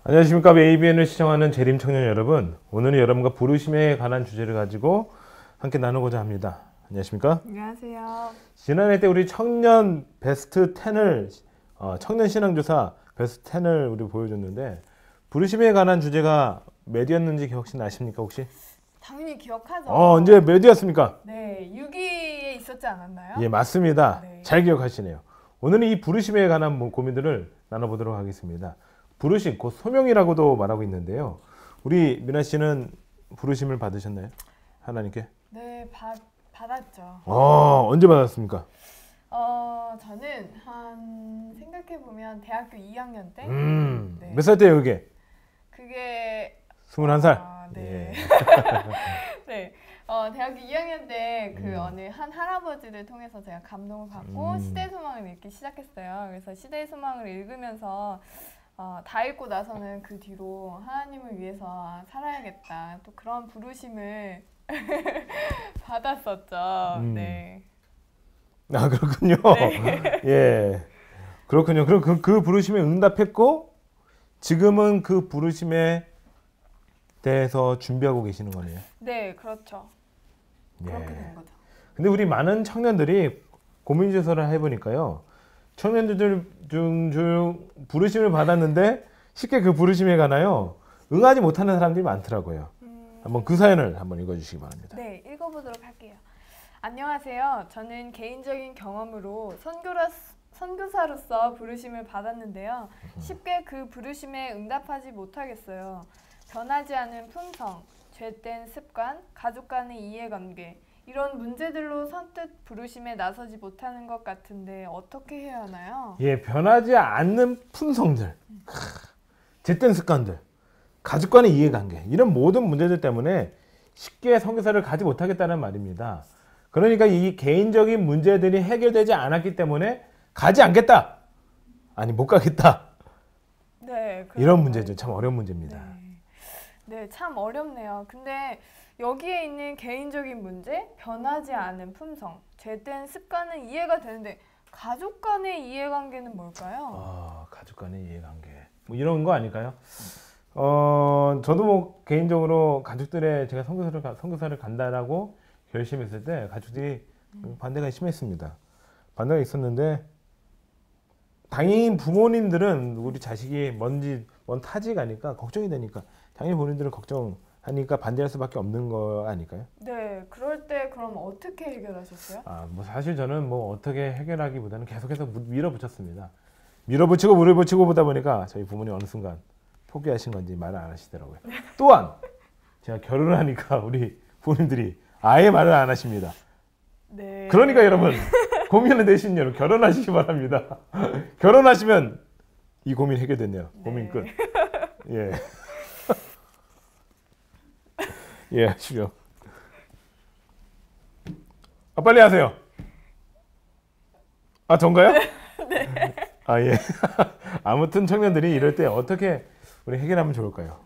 안녕하십니까. ABN을 시청하는 재림 청년 여러분. 오늘은 여러분과 부르심에 관한 주제를 가지고 함께 나누고자 합니다. 안녕하십니까. 안녕하세요. 지난해 때 우리 청년 베스트 10을 청년 신앙조사 베스트 10을 우리 보여줬는데 부르심에 관한 주제가 몇이었는지 혹시 아십니까 혹시? 당연히 기억하죠. 언제 몇이었습니까? 네, 6위에 있었지 않았나요? 예, 맞습니다. 네. 잘 기억하시네요. 오늘은 이 부르심에 관한 고민들을 나눠보도록 하겠습니다. 부르심, 곧 소명이라고도 말하고 있는데요. 우리 미나 씨는 부르심을 받으셨나요? 하나님께? 네, 받았죠. 언제 받았습니까? 저는 생각해보면 대학교 2학년 때? 네. 몇 살 때요, 그게? 그게 21살? 네. 예. 네. 대학교 2학년 때 어느 한 할아버지를 통해서 제가 감동을 받고 시대의 소망을 읽기 시작했어요. 그래서 시대의 소망을 읽으면서 다 읽고 나서는 그 뒤로 하나님을 위해서 살아야겠다. 또 그런 부르심을 받았었죠. 네. 아, 그렇군요. 네. 예. 그렇군요. 그럼 그 부르심에 응답했고, 지금은 그 부르심에 대해서 준비하고 계시는 거네요. 네, 그렇죠. 그렇게 예. 된 거죠. 근데 우리 많은 청년들이 고민조사를 해보니까요. 청년들 중 부르심을 받았는데 쉽게 그 부르심에 관하여 응하지 못하는 사람들이 많더라고요. 한번 그 사연을 한번 읽어주시기 바랍니다. 네, 읽어보도록 할게요. 안녕하세요. 저는 개인적인 경험으로 선교사로서 부르심을 받았는데요. 쉽게 그 부르심에 응답하지 못하겠어요. 변하지 않은 품성, 죄된 습관, 가족 간의 이해관계 이런 문제들로 선뜻 부르심에 나서지 못하는 것 같은데 어떻게 해야 하나요? 예, 변하지 않는 품성들, 젬된 습관들, 가족 간의 이해관계 이런 모든 문제들 때문에 쉽게 선교사를 가지 못하겠다는 말입니다. 그러니까 이 개인적인 문제들이 해결되지 않았기 때문에 가지 않겠다, 아니 못 가겠다. 네, 이런 문제죠. 참 어려운 문제입니다. 네, 참 어렵네요. 근데 여기에 있는 개인적인 문제, 변하지 않은 품성, 죄된 습관은 이해가 되는데 가족 간의 이해관계는 뭘까요? 가족 간의 이해관계 뭐 이런 거 아닐까요? 저도 뭐 개인적으로 가족들의 제가 선교사를 간다라고 결심했을 때 가족들이 반대가 심했습니다. 반대가 있었는데 당연히 부모님들은 우리 자식이 먼 타지 가니까 걱정이 되니까 당연히 부모님들은 걱정하니까 반대할 수밖에 없는 거 아닐까요? 네, 그럴 때 그럼 어떻게 해결하셨어요? 뭐 사실 저는 뭐 어떻게 해결하기보다는 계속해서 밀어붙였습니다. 밀어붙이고 보다 보니까 저희 부모님 어느 순간 포기하신 건지 말을 안 하시더라고요. 또한 제가 결혼을 하니까 우리 부모님들이 아예 말을 안 하십니다. 네. 그러니까 여러분 고민을 내신 여러분 결혼하시기 바랍니다. 결혼하시면 이 고민 해결됐네요. 네. 고민 끝. 예. 예, 하시죠. 빨리 하세요. 전가요? 네. 예. 아무튼 청년들이 이럴 때 어떻게 우리 해결하면 좋을까요?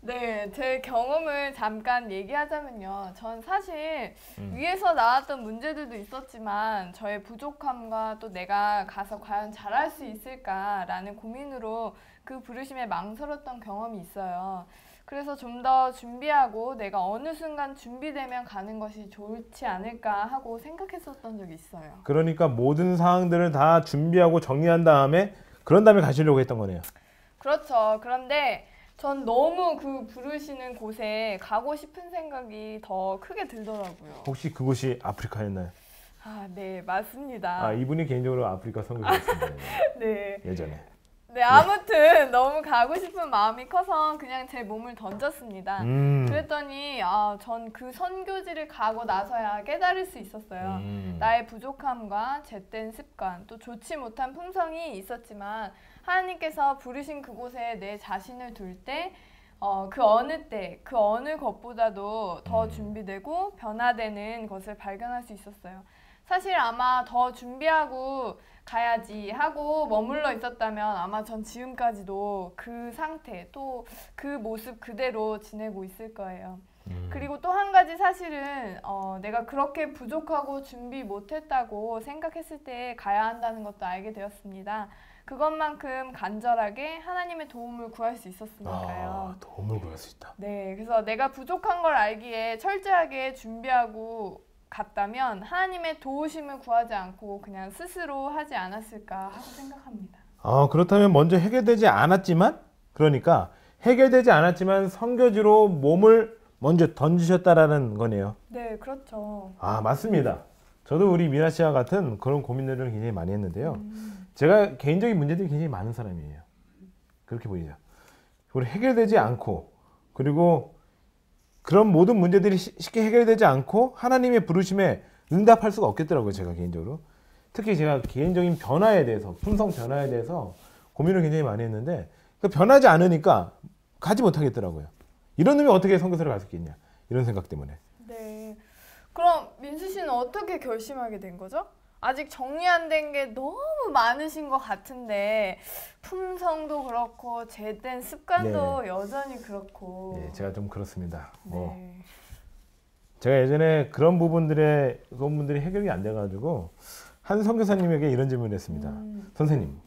네, 제 경험을 잠깐 얘기하자면요. 전 사실 위에서 나왔던 문제들도 있었지만 저의 부족함과 또 내가 가서 과연 잘할 수 있을까라는 고민으로 그 부르심에 망설였던 경험이 있어요. 그래서 좀 더 준비하고 내가 어느 순간 준비되면 가는 것이 좋지 않을까 하고 생각했었던 적이 있어요. 그러니까 모든 사항들을 다 준비하고 정리한 다음에 그런 다음에 가시려고 했던 거네요. 그렇죠. 그런데 전 너무 그 부르시는 곳에 가고 싶은 생각이 더 크게 들더라고요. 혹시 그곳이 아프리카였나요? 네, 맞습니다. 이분이 개인적으로 아프리카 선교사였습니다. 네. 예전에. 네, 아무튼 너무 가고 싶은 마음이 커서 그냥 제 몸을 던졌습니다. 그랬더니 전 그 선교지를 가고 나서야 깨달을 수 있었어요. 나의 부족함과 젬된 습관, 또 좋지 못한 품성이 있었지만 하나님께서 부르신 그곳에 내 자신을 둘 때 그 어느 것보다도 더 준비되고 변화되는 것을 발견할 수 있었어요. 사실 아마 더 준비하고 가야지 하고 머물러 있었다면 아마 전 지금까지도 그 상태 또 그 모습 그대로 지내고 있을 거예요. 그리고 또 한 가지 사실은 내가 그렇게 부족하고 준비 못했다고 생각했을 때 가야 한다는 것도 알게 되었습니다. 그것만큼 간절하게 하나님의 도움을 구할 수 있었으니까요. 도움을 구할 수 있다. 네, 그래서 내가 부족한 걸 알기에 철저하게 준비하고 갔다면 하나님의 도우심을 구하지 않고 그냥 스스로 하지 않았을까 하고 생각합니다. 그렇다면 먼저 해결되지 않았지만, 그러니까 해결되지 않았지만 선교지로 몸을 먼저 던지셨다라는 거네요. 네, 그렇죠. 맞습니다. 저도 우리 미나 씨와 같은 그런 고민들을 굉장히 많이 했는데요. 제가 개인적인 문제들이 굉장히 많은 사람이에요. 그렇게 보이죠. 그리고 해결되지 않고, 그리고 그런 모든 문제들이 쉽게 해결되지 않고 하나님의 부르심에 응답할 수가 없겠더라고요. 제가 개인적으로. 특히 제가 개인적인 변화에 대해서, 품성 변화에 대해서 고민을 굉장히 많이 했는데 변하지 않으니까 가지 못하겠더라고요. 이런 놈이 어떻게 선교사를 갈 수 있겠냐, 이런 생각 때문에. 네. 그럼 민수 씨는 어떻게 결심하게 된 거죠? 아직 정리 안 된 게 너무 많으신 것 같은데 품성도 그렇고 죄된 습관도 여전히 그렇고. 네, 제가 좀 그렇습니다. 네. 제가 예전에 그런 부분들이 해결이 안 돼가지고 한 선교사님에게 이런 질문을 했습니다. 선생님,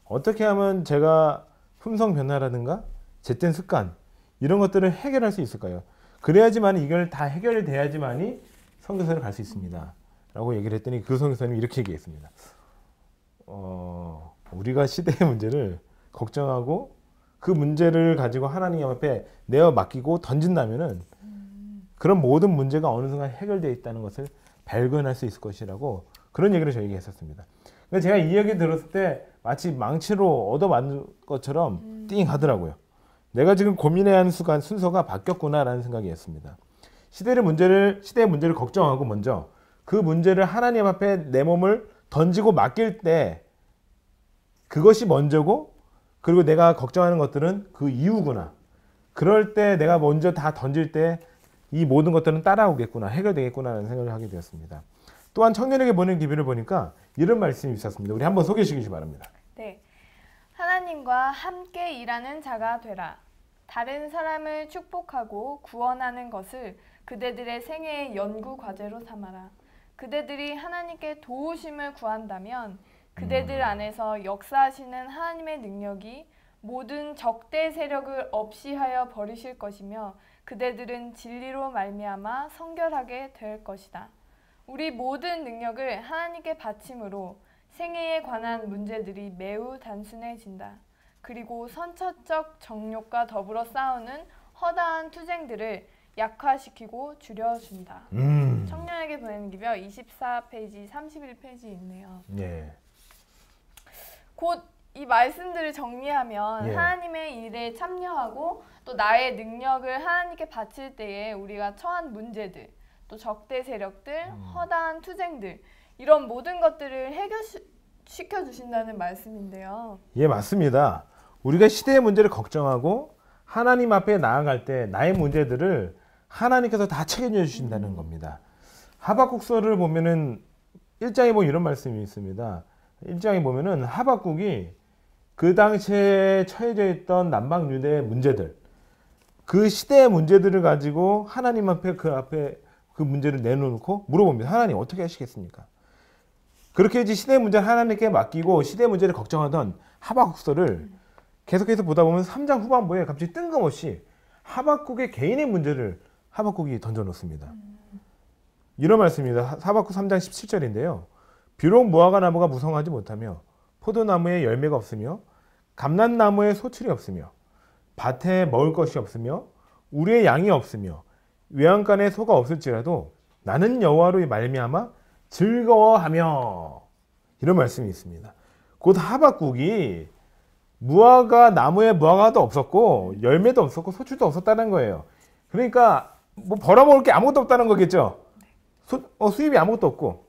어떻게 하면 제가 품성 변화라든가 죄된 습관 이런 것들을 해결할 수 있을까요? 그래야지만 이걸 다 해결돼야지만이 선교사를 갈 수 있습니다. 라고 얘기를 했더니 그 선교사님이 이렇게 얘기했습니다. 우리가 시대의 문제를 걱정하고 그 문제를 가지고 하나님 앞에 내어 맡기고 던진다면은 그런 모든 문제가 어느 순간 해결되어 있다는 것을 발견할 수 있을 것이라고 그런 얘기를 저에게 했었습니다. 그러니까 제가 이 얘기 들었을 때 마치 망치로 얻어맞는 것처럼 띵 하더라고요. 내가 지금 고민해야 하는 순서가 바뀌었구나라는 생각이 했습니다. 시대의 문제를 걱정하고 먼저 그 문제를 하나님 앞에 내 몸을 던지고 맡길 때 그것이 먼저고, 그리고 내가 걱정하는 것들은 그 이유구나. 그럴 때 내가 먼저 다 던질 때 이 모든 것들은 따라오겠구나, 해결되겠구나라는 생각을 하게 되었습니다. 또한 청년에게 보낸 기별을 보니까 이런 말씀이 있었습니다. 우리 한번 소개해 주시기 바랍니다. 네, 하나님과 함께 일하는 자가 되라. 다른 사람을 축복하고 구원하는 것을 그대들의 생애의 연구 과제로 삼아라. 그대들이 하나님께 도우심을 구한다면 그대들 안에서 역사하시는 하나님의 능력이 모든 적대 세력을 없이하여 버리실 것이며 그대들은 진리로 말미암아 성결하게 될 것이다. 우리 모든 능력을 하나님께 바침으로 생애에 관한 문제들이 매우 단순해진다. 그리고 선처적 정욕과 더불어 싸우는 허다한 투쟁들을 약화시키고 줄여준다. 청년에게 보내는 기별 24페이지, 31페이지 있네요. 예. 곧 이 말씀들을 정리하면 하나님의 일에 참여하고 또 나의 능력을 하나님께 바칠 때에 우리가 처한 문제들, 또 적대 세력들, 허다한 투쟁들 이런 모든 것들을 해결시켜 주신다는 말씀인데요. 예, 맞습니다. 우리가 시대의 문제를 걱정하고 하나님 앞에 나아갈 때 나의 문제들을 하나님께서 다 책임져 주신다는 겁니다. 하박국서를 보면은 1장에 뭐 이런 말씀이 있습니다. 1장에 보면은 하박국이 그 당시에 처해져 있던 남방 유대의 문제들, 그 시대의 문제들을 가지고 하나님 앞에 그 문제를 내놓고 물어봅니다. 하나님 어떻게 하시겠습니까? 그렇게 이제 시대의 문제를 하나님께 맡기고 시대의 문제를 걱정하던 하박국서를 계속해서 보다 보면 3장 후반부에 갑자기 뜬금없이 하박국의 개인의 문제를 하박국이 던져놓습니다. 이런 말씀입니다. 하박국 3장 17절인데요. 비록 무화과 나무가 무성하지 못하며 포도나무에 열매가 없으며 감람나무에 소출이 없으며 밭에 먹을 것이 없으며 우리의 양이 없으며 외양간에 소가 없을지라도 나는 여호와로 말미암아 즐거워하며, 이런 말씀이 있습니다. 곧 하박국이 무화과 나무에 무화과도 없었고 열매도 없었고 소출도 없었다는 거예요. 그러니까 뭐 벌어먹을 게 아무것도 없다는 거겠죠. 수입이 아무것도 없고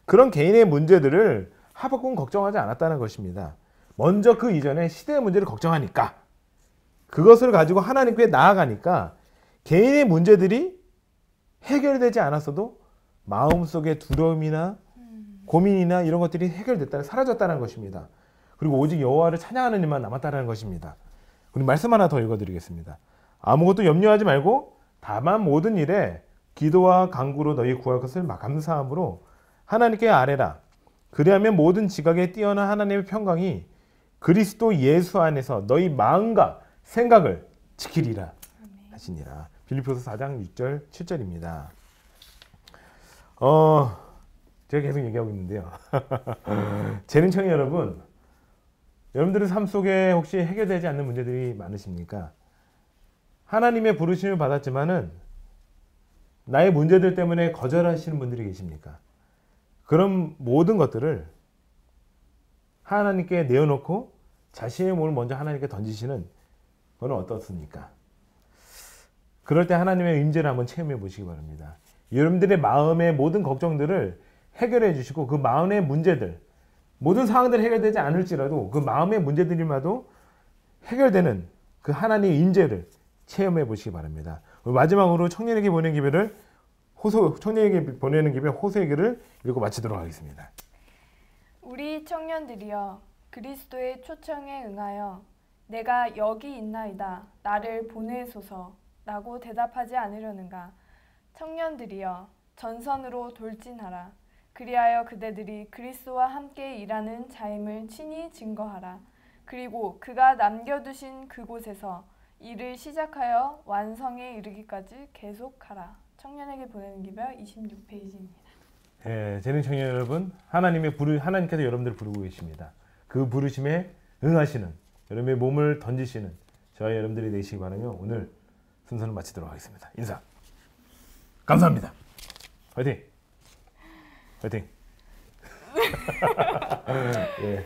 그런 개인의 문제들을 하박국은 걱정하지 않았다는 것입니다. 먼저 그 이전에 시대의 문제를 걱정하니까, 그것을 가지고 하나님께 나아가니까 개인의 문제들이 해결되지 않았어도 마음속의 두려움이나 고민이나 이런 것들이 사라졌다는 것입니다. 그리고 오직 여호와를 찬양하는 일만 남았다는 것입니다. 그리고 말씀 하나 더 읽어드리겠습니다. 아무것도 염려하지 말고 다만 모든 일에 기도와 간구로 너희 구할 것을 감사함으로 하나님께 아뢰라. 그리하면 모든 지각에 뛰어난 하나님의 평강이 그리스도 예수 안에서 너희 마음과 생각을 지키리라 하시니라. 빌립보서 4장 6절 7절입니다. 제가 계속 얘기하고 있는데요. 재능청이 여러분, 여러분들의 삶 속에 혹시 해결되지 않는 문제들이 많으십니까? 하나님의 부르심을 받았지만은 나의 문제들 때문에 거절하시는 분들이 계십니까? 그런 모든 것들을 하나님께 내어놓고 자신의 몸을 먼저 하나님께 던지시는 그건 어떻습니까? 그럴 때 하나님의 임재를 한번 체험해 보시기 바랍니다. 여러분들의 마음의 모든 걱정들을 해결해 주시고 그 마음의 문제들, 모든 상황들이 해결되지 않을지라도 그 마음의 문제들이마도 해결되는 그 하나님의 임재를 체험해 보시기 바랍니다. 마지막으로 청년에게 보내는 기별을 호소에게를 읽고 마치도록 하겠습니다. 우리 청년들이여 그리스도의 초청에 응하여 내가 여기 있나이다 나를 보내소서라고 대답하지 않으려는가. 청년들이여 전선으로 돌진하라. 그리하여 그대들이 그리스도와 함께 일하는 자임을 친히 증거하라. 그리고 그가 남겨두신 그곳에서 일을 시작하여 완성에 이르기까지 계속하라. 청년에게 보내는 기별 26페이지입니다. 재능 청년 여러분, 하나님께서 여러분들을 부르고 계십니다. 그 부르심에 응하시는, 여러분의 몸을 던지시는 저와 여러분들이 되시기 바라며 오늘 순서를 마치도록 하겠습니다. 인사. 감사합니다. 화이팅! 화이팅! 예.